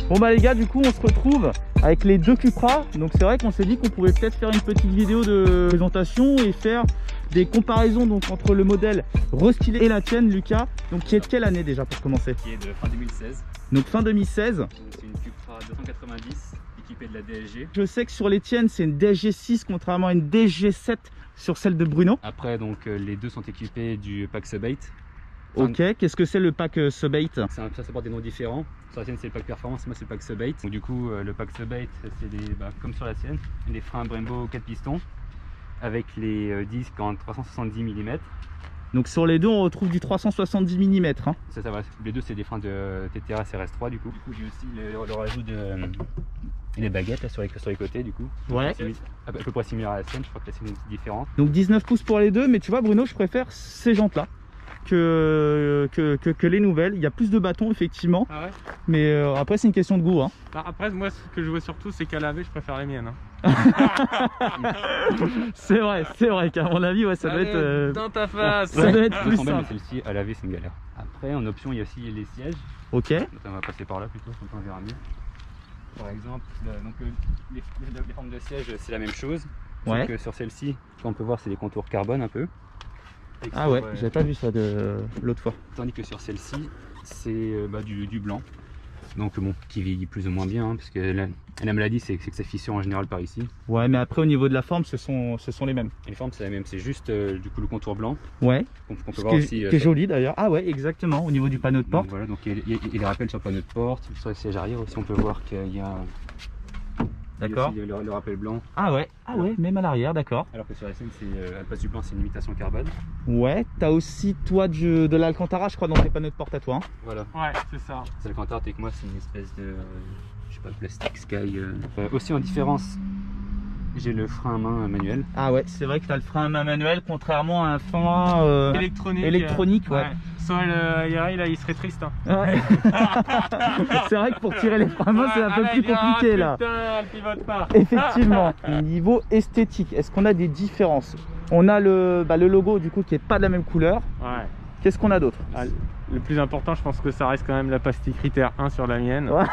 Bon bah les gars, du coup on se retrouve avec les deux Cupra. Donc c'est vrai qu'on s'est dit qu'on pouvait peut-être faire une petite vidéo de présentation et faire des comparaisons donc entre le modèle restylé et la tienne, Lucas. Donc qui est de quelle année déjà pour commencer? Qui est de fin 2016. Donc fin 2016. C'est une Cupra 290 équipée de la DSG. Je sais que sur les tiennes c'est une DSG 6 contrairement à une DSG 7 sur celle de Bruno. Après donc les deux sont équipés du pack Sub-8. Ok, qu'est-ce que c'est le pack Sub-8? Ça porte des noms différents. Sur la sienne c'est le pack Performance, moi c'est le pack Sub-8. Donc du coup le pack Sub-8 c'est des, comme sur la sienne, des freins Brembo 4 pistons avec les disques en 370 mm. Donc sur les deux on retrouve du 370 mm. Hein. Ça va. Les deux c'est des freins de TTR RS3 du coup. Du coup j'ai aussi le rajout de les baguettes là, sur les côtés du coup. Ouais. À peu près similaire à la sienne, je crois que la sienne est une petite différente. Donc 19 pouces pour les deux, mais tu vois Bruno, je préfère ces jantes là que les nouvelles. Il y a plus de bâtons effectivement. Ah ouais. Mais après c'est une question de goût. Hein. Bah, après moi ce que je vois surtout c'est qu'à laver je préfère les miennes. Hein. c'est vrai qu'à mon avis ouais, ça doit être dans ta face. Ça doit être plus belle, simple. mais celle-ci à laver c'est une galère. Après en option il y a aussi les sièges. Ok. Donc, on va passer par là plutôt, comme ça on verra mieux. Par exemple, les formes de siège c'est la même chose. Ouais. Sauf que sur celle-ci, on peut voir c'est des contours carbone un peu. Ah ouais, j'avais pas vu ça de l'autre fois. Tandis que sur celle-ci, c'est du blanc. Donc bon, qui vieillit plus ou moins bien, hein, parce que la maladie c'est que ça fissure en général par ici. Ouais, mais après au niveau de la forme, ce sont les mêmes. Et les formes c'est la même, c'est juste du coup le contour blanc. Ouais. Qu'on peut voir aussi. Qui est joli d'ailleurs. Ah ouais, exactement, au niveau du panneau de porte. Donc, voilà, donc il les rappelle sur le panneau de porte, sur les sièges arrière aussi on peut voir qu'il y a. D'accord. Le rappel blanc. Ah ouais, même à l'arrière, d'accord. Alors que sur la scène, elle passe du blanc, c'est une imitation carbone. Ouais, t'as aussi toi de l'Alcantara, je crois, dans tes panneaux de porte à toi. Hein. Voilà. Ouais, c'est ça. C'est Alcantara, avec moi, c'est une espèce de, je sais pas, plastic sky. Aussi en différence, j'ai le frein à main manuel. Ah ouais, c'est vrai que t'as le frein à main manuel, contrairement à un frein électronique, ouais. Soit là, il serait triste. Hein. Ouais. C'est vrai que pour tirer les freins à main, c'est un peu plus compliqué là. Putain, elle pivote pas. Effectivement. Niveau esthétique, est-ce qu'on a des différences? On a le logo du coup qui est pas de la même couleur. Ouais. Qu'est-ce qu'on a d'autre? Le plus important, je pense que ça reste quand même la pastille critère 1 sur la mienne. Ouais.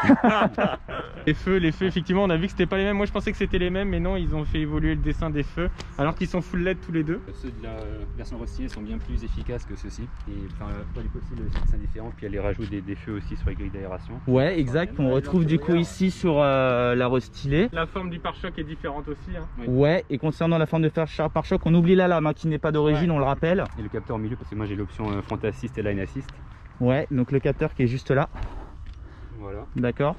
Les feux, effectivement, on a vu que c'était pas les mêmes. Moi, je pensais que c'était les mêmes, mais non, ils ont fait évoluer le dessin des feux, alors qu'ils sont full LED tous les deux. Ceux de la version restylée sont bien plus efficaces que ceux-ci. Et enfin, du coup aussi, le dessin différent. Puis il y a les rajouts des feux aussi sur les grilles d'aération. Ouais, exact. On retrouve du coup ici sur la restylée. La forme du pare-choc est différente aussi. Hein. Oui. Ouais, et concernant la forme de pare-choc, on oublie la lame hein, qui n'est pas d'origine, on le rappelle. Et le capteur au milieu, parce que moi j'ai l'option front assist et line assist. Ouais, donc le capteur qui est juste là. Voilà. D'accord.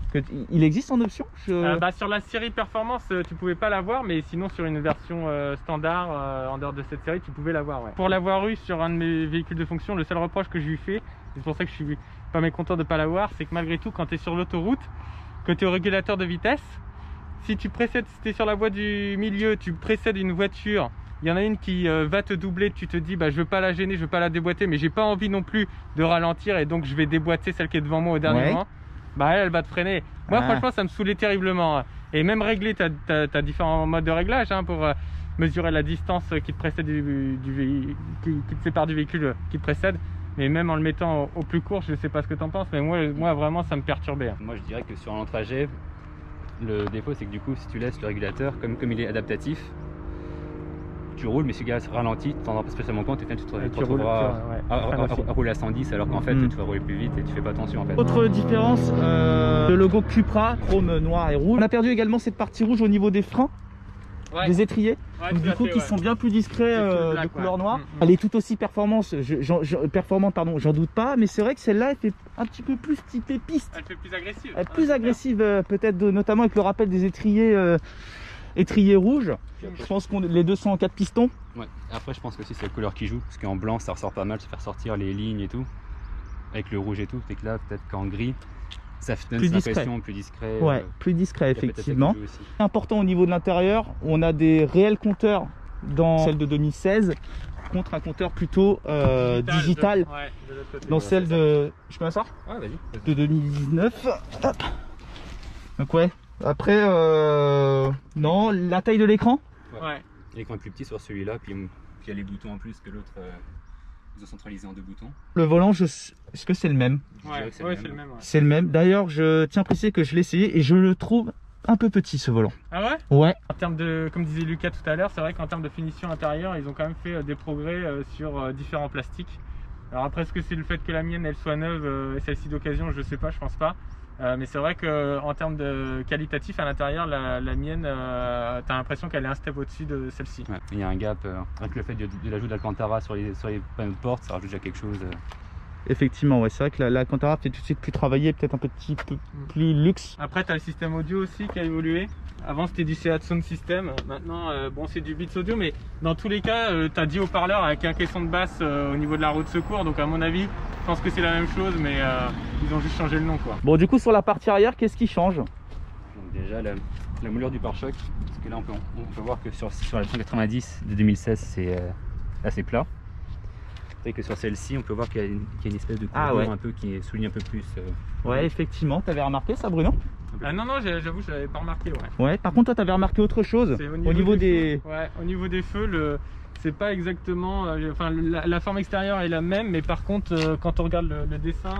Il existe en option? Sur la série Performance, tu pouvais pas l'avoir, mais sinon sur une version standard, en dehors de cette série, tu pouvais l'avoir. Ouais. Pour l'avoir eu sur un de mes véhicules de fonction, le seul reproche que je lui fais, c'est pour ça que je suis pas mécontent de pas l'avoir, c'est que malgré tout, quand tu es sur l'autoroute, que tu es au régulateur de vitesse, si tu es sur la voie du milieu, tu précèdes une voiture, il y en a une qui va te doubler, tu te dis je veux pas la gêner, je veux pas la déboîter, mais j'ai pas envie non plus de ralentir et donc je vais déboîter celle qui est devant moi au dernier moment. Elle va te freiner. Moi franchement ça me saoulait terriblement. Et même régler, tu as différents modes de réglage hein, pour mesurer la distance qui te précède qui te sépare du véhicule qui te précède. Mais même en le mettant au plus court, je sais pas ce que tu en penses, mais moi vraiment ça me perturbait. Moi je dirais que sur un long trajet, le défaut c'est que du coup si tu laisses le régulateur, comme il est adaptatif, tu roules, mais si le gars ralentit, tu t'en rends pas spécialement compte et tu te retrouveras à rouler à 110 alors qu'en fait tu vas rouler plus vite et tu fais pas attention en fait. Autre différence, le logo Cupra, chrome noir et rouge. On a perdu également cette partie rouge au niveau des freins, des étriers, donc, du coup qui sont bien plus discrets de couleur noire. Elle est tout aussi performante, j'en doute pas, mais c'est vrai que celle-là elle fait un petit peu plus typée piste. Elle fait plus agressive. Elle est plus agressive peut-être notamment avec le rappel des étriers rouges. Je pense que les deux sont en 4 pistons. Ouais. Après je pense que aussi c'est la couleur qui joue, parce qu'en blanc ça ressort pas mal, ça fait ressortir les lignes et tout. Avec le rouge et tout, fait que là peut-être qu'en gris ça donne cette impression plus discret. Ouais, plus discret effectivement. Important au niveau de l'intérieur, on a des réels compteurs dans celle de 2016 contre un compteur plutôt digital dans celle de... Je peux m'asseoir? Ouais, vas-y. De 2019. Hop. Donc ouais. Après, non, la taille de l'écran. Ouais. L'écran est plus petit sur celui-là, puis il y a les boutons en plus que l'autre Ils ont centralisé en 2 boutons. Le volant, est-ce que c'est le même? Ouais, c'est le même. C'est le même. D'ailleurs, je tiens à préciser que je l'ai essayé et je le trouve un peu petit, ce volant. Ah ouais? Ouais. En termes de, comme disait Lucas tout à l'heure, c'est vrai qu'en termes de finition intérieure, ils ont quand même fait des progrès sur différents plastiques. Alors après, est-ce que c'est le fait que la mienne elle soit neuve et celle-ci d'occasion, je sais pas, je pense pas. Mais c'est vrai qu'en termes de qualitatif à l'intérieur, la mienne, t'as l'impression qu'elle est un step au-dessus de celle-ci. Ouais, il y a un gap, avec le fait de l'ajout d'Alcantara sur les panneaux de porte, ça rajoute déjà quelque chose. Effectivement, ouais, c'est vrai que l'Alcantara fait tout de suite plus travaillé, peut-être un petit peu plus luxe. Après, tu as le système audio aussi qui a évolué. Avant, c'était du Seat Sound System. Maintenant, bon, c'est du Beats Audio, mais dans tous les cas, tu as 10 haut-parleurs avec un caisson de basse au niveau de la roue de secours. Donc, à mon avis, je pense que c'est la même chose, mais ils ont juste changé le nom, quoi. Bon, du coup, sur la partie arrière, qu'est-ce qui change? Donc déjà, la moulure du pare-choc, parce que là, on peut voir que sur la 190 de 2016, c'est assez plat. Et que sur celle-ci, on peut voir qu'il y a une espèce de courbure un peu qui souligne un peu plus. Ouais, effectivement. T'avais remarqué ça, Bruno? Ah non, j'avoue, je l'avais pas remarqué. Ouais, par contre, toi, t'avais remarqué autre chose au niveau des... Ouais, au niveau des feux, c'est pas exactement... Enfin, la forme extérieure est la même, mais par contre, quand on regarde le dessin...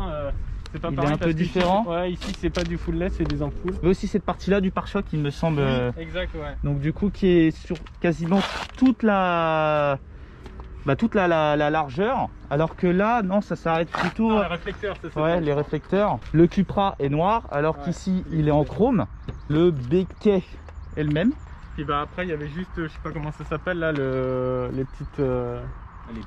c'est pas pareil, il est un peu différent. Ouais, ici c'est pas du full LED, c'est des ampoules. Mais aussi cette partie-là du pare-choc, il me semble. Exact, ouais. Donc du coup, qui est sur quasiment toute la largeur, alors que là, non, ça s'arrête plutôt. Ah, les réflecteurs, c'est ça. Ouais, les réflecteurs. Le Cupra est noir, alors qu'ici, il est en chrome. Le béquet est le même. Et bah après, il y avait juste, je sais pas comment ça s'appelle là, les petites. Les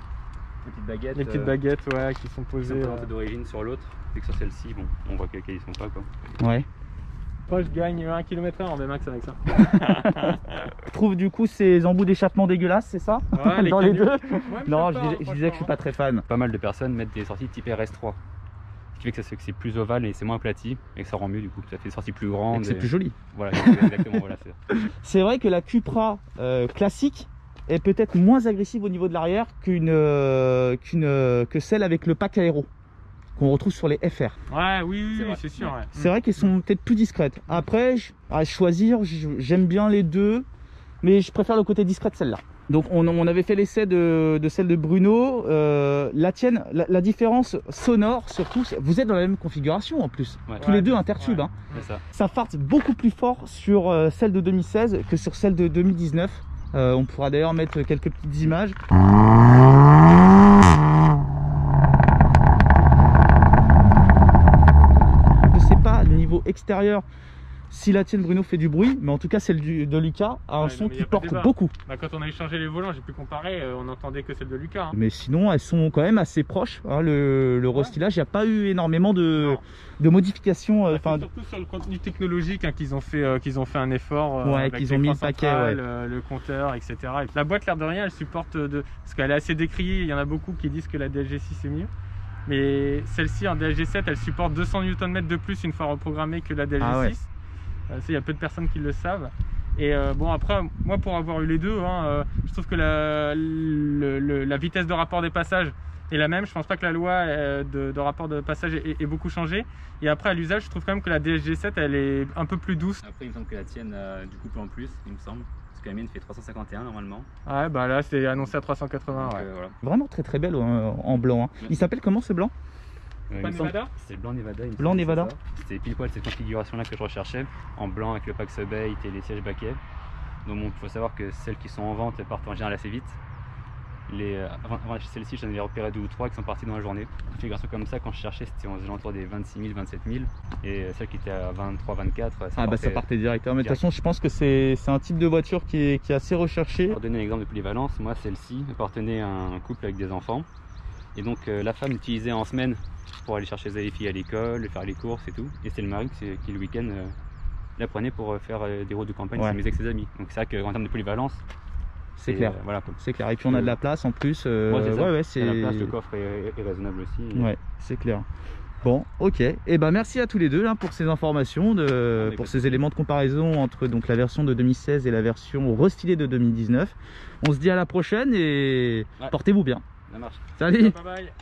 petites baguettes, ouais, qui sont posées d'origine sur l'autre, et que sur celle-ci, bon, on voit qu'elles y sont pas, quoi. Ouais. Moi, je gagne 1 km/h en VMAX avec ça. Je trouve du coup ces embouts d'échappement dégueulasses, c'est ça? Ouais, dans les deux. Ouais, non, je disais que je suis pas très fan. Pas mal de personnes mettent des sorties type RS3, ce qui fait que c'est plus ovale et c'est moins aplati, et que ça rend mieux du coup, ça fait des sorties plus grandes. C'est plus joli. Voilà, exactement, voilà. C'est vrai que la Cupra classique est peut-être moins agressive au niveau de l'arrière que celle avec le pack aéro qu'on retrouve sur les FR. Ouais, oui, c'est sûr. Ouais. C'est vrai qu'elles sont peut-être plus discrètes. Après, à choisir, j'aime bien les deux, mais je préfère le côté discret de celle-là. Donc on avait fait l'essai de celle de Bruno. La tienne, la différence sonore surtout, vous êtes dans la même configuration en plus. Ouais. Tous les deux intertubes. Ouais, hein. Ça farte beaucoup plus fort sur celle de 2016 que sur celle de 2019. On pourra d'ailleurs mettre quelques petites images. Je sais pas, le niveau extérieur, si la tienne Bruno fait du bruit, mais en tout cas celle de Lucas a un son qui porte beaucoup. Bah, quand on a échangé les volants, j'ai pu comparer, on n'entendait que celle de Lucas. Hein. Mais sinon elles sont quand même assez proches. Hein, le restylage, il n'y a pas eu énormément de modifications. Surtout sur le contenu technologique hein, qu'ils ont fait un effort. Ouais, qu'ils ont mis le paquet. Le compteur, etc. Et la boîte, l'air de rien, elle supporte parce qu'elle est assez décriée. Il y en a beaucoup qui disent que la DLG6 est mieux. Mais celle-ci en DLG7, elle supporte 200 Nm de plus une fois reprogrammée que la DLG6. Ah ouais. Il y a peu de personnes qui le savent. Et bon, après, moi pour avoir eu les deux, hein, je trouve que la vitesse de rapport des passages est la même. Je pense pas que la loi de rapport de passage ait beaucoup changé. Et après, à l'usage, je trouve quand même que la DLG7 elle est un peu plus douce. Après, il me semble que la tienne a du couple en plus, il me semble. Parce que la mienne fait 351 normalement. Ouais, bah là, c'est annoncé à 380. Donc, ouais. Voilà. Vraiment très très belle en blanc. Hein. Il s'appelle comment ce blanc? Nevada. C'est blanc Nevada. Blanc Nevada. C'était pile poil cette configuration là que je recherchais, en blanc avec le pack Subate et les sièges baquets. Donc il faut savoir que celles qui sont en vente partent en général assez vite. Avant celle-ci, j'en avais repéré 2 ou 3 qui sont partis dans la journée. Une configuration comme ça, quand je cherchais, c'était aux alentours des 26 000, 27 000. Et celle qui était à 23, 24, ça partait directement. Mais de toute façon, je pense que c'est un type de voiture qui est assez recherché. Pour donner un exemple de polyvalence, moi celle-ci appartenait à un couple avec des enfants. Et donc la femme l'utilisait en semaine pour aller chercher les filles à l'école, faire les courses et tout. Et c'est le mari qui le week-end la prenait pour faire des routes de campagne, s'amuser avec ses amis. Donc c'est vrai qu'en termes de polyvalence, c'est clair. Voilà. C'est clair. Et puis on a de la place en plus. Ouais, c'est la place, le coffre est raisonnable aussi. Ouais, c'est clair. Bon, ok. Et ben merci à tous les deux là, pour ces informations, pour ces éléments de comparaison entre donc la version de 2016 et la version restylée de 2019. On se dit à la prochaine et portez-vous bien. Ça marche. Salut. Bye bye.